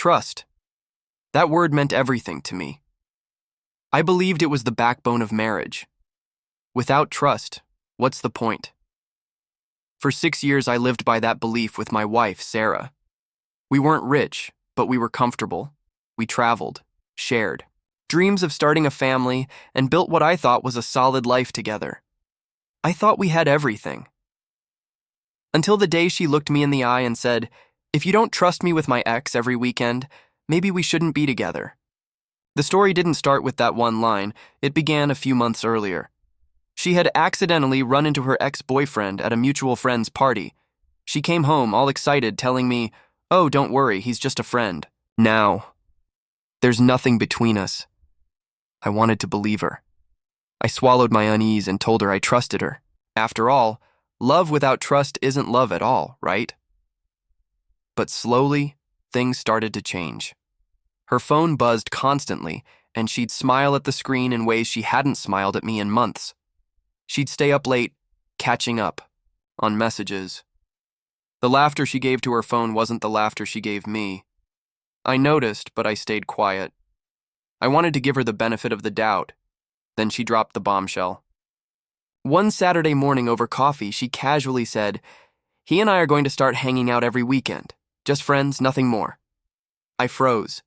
Trust. That word meant everything to me. I believed it was the backbone of marriage. Without trust, what's the point? For 6 years, I lived by that belief with my wife, Sarah. We weren't rich, but we were comfortable. We traveled, shared dreams of starting a family, and built what I thought was a solid life together. I thought we had everything. Until the day she looked me in the eye and said, "If you don't trust me with my ex every weekend, maybe we shouldn't be together." The story didn't start with that one line. It began a few months earlier. She had accidentally run into her ex-boyfriend at a mutual friend's party. She came home all excited, telling me, "Oh, don't worry, he's just a friend." Now, there's nothing between us. I wanted to believe her. I swallowed my unease and told her I trusted her. After all, love without trust isn't love at all, right? But slowly, things started to change. Her phone buzzed constantly, and she'd smile at the screen in ways she hadn't smiled at me in months. She'd stay up late, catching up on messages. The laughter she gave to her phone wasn't the laughter she gave me. I noticed, but I stayed quiet. I wanted to give her the benefit of the doubt. Then she dropped the bombshell. One Saturday morning over coffee, she casually said, "He and I are going to start hanging out every weekend. Just friends, nothing more." I froze.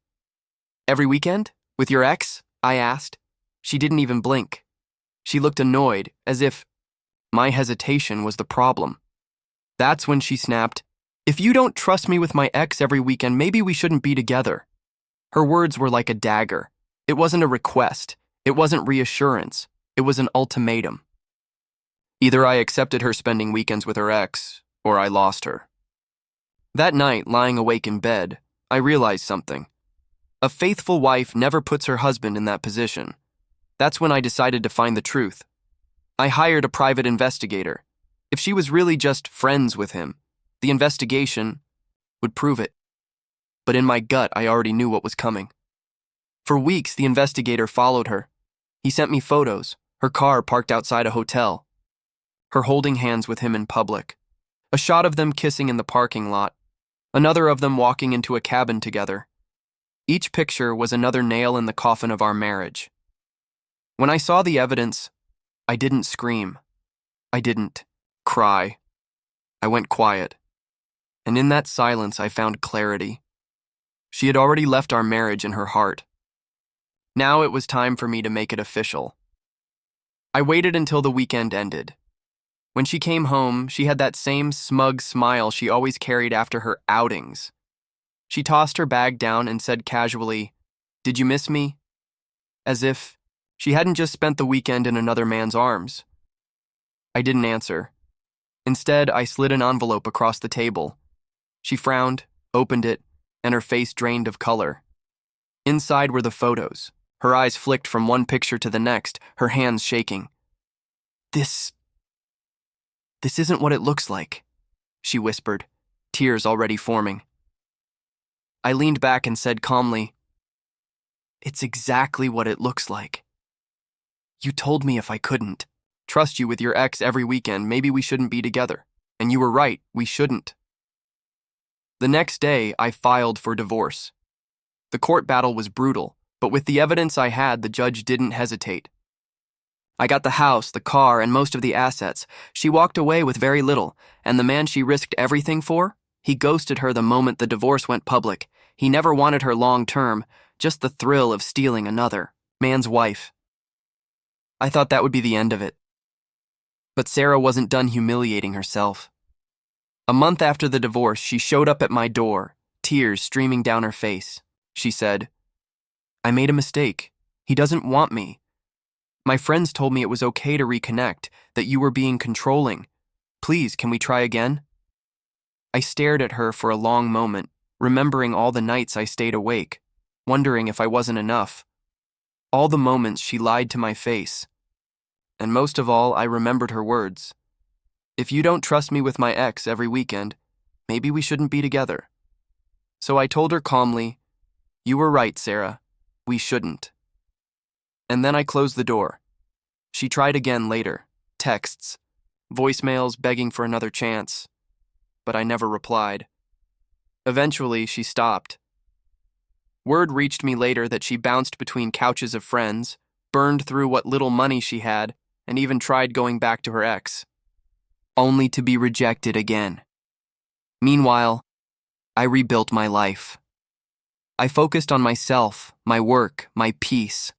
"Every weekend? With your ex?" I asked. She didn't even blink. She looked annoyed, as if my hesitation was the problem. That's when she snapped, "If you don't trust me with my ex every weekend, maybe we shouldn't be together." Her words were like a dagger. It wasn't a request. It wasn't reassurance. It was an ultimatum. Either I accepted her spending weekends with her ex, or I lost her. That night, lying awake in bed, I realized something. A faithful wife never puts her husband in that position. That's when I decided to find the truth. I hired a private investigator. If she was really just friends with him, the investigation would prove it. But in my gut, I already knew what was coming. For weeks, the investigator followed her. He sent me photos, her car parked outside a hotel, her holding hands with him in public, a shot of them kissing in the parking lot, another of them walking into a cabin together. Each picture was another nail in the coffin of our marriage. When I saw the evidence, I didn't scream. I didn't cry. I went quiet. And in that silence, I found clarity. She had already left our marriage in her heart. Now it was time for me to make it official. I waited until the weekend ended. When she came home, she had that same smug smile she always carried after her outings. She tossed her bag down and said casually, "Did you miss me?" As if she hadn't just spent the weekend in another man's arms. I didn't answer. Instead, I slid an envelope across the table. She frowned, opened it, and her face drained of color. Inside were the photos. Her eyes flicked from one picture to the next, her hands shaking. This isn't what it looks like," she whispered, tears already forming. I leaned back and said calmly, "It's exactly what it looks like. You told me if I couldn't trust you with your ex every weekend, maybe we shouldn't be together. And you were right, we shouldn't." The next day, I filed for divorce. The court battle was brutal, but with the evidence I had, the judge didn't hesitate. I got the house, the car, and most of the assets. She walked away with very little, and the man she risked everything for? He ghosted her the moment the divorce went public. He never wanted her long term, just the thrill of stealing another man's wife. I thought that would be the end of it. But Sarah wasn't done humiliating herself. A month after the divorce, she showed up at my door, tears streaming down her face. She said, "I made a mistake. He doesn't want me. My friends told me it was okay to reconnect, that you were being controlling. Please, can we try again?" I stared at her for a long moment, remembering all the nights I stayed awake, wondering if I wasn't enough. All the moments she lied to my face. And most of all, I remembered her words. "If you don't trust me with my ex every weekend, maybe we shouldn't be together." So I told her calmly, "You were right, Sarah. We shouldn't." And then I closed the door. She tried again later, texts, voicemails begging for another chance, but I never replied. Eventually, she stopped. Word reached me later that she bounced between couches of friends, burned through what little money she had, and even tried going back to her ex, only to be rejected again. Meanwhile, I rebuilt my life. I focused on myself, my work, my peace.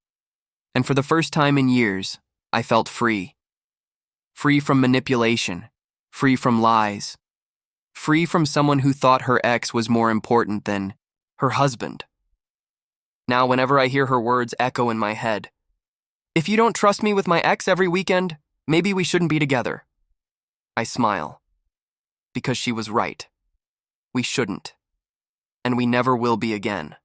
And for the first time in years, I felt free. Free from manipulation, free from lies, free from someone who thought her ex was more important than her husband. Now, whenever I hear her words echo in my head, "If you don't trust me with my ex every weekend, maybe we shouldn't be together," I smile. Because she was right. We shouldn't. And we never will be again.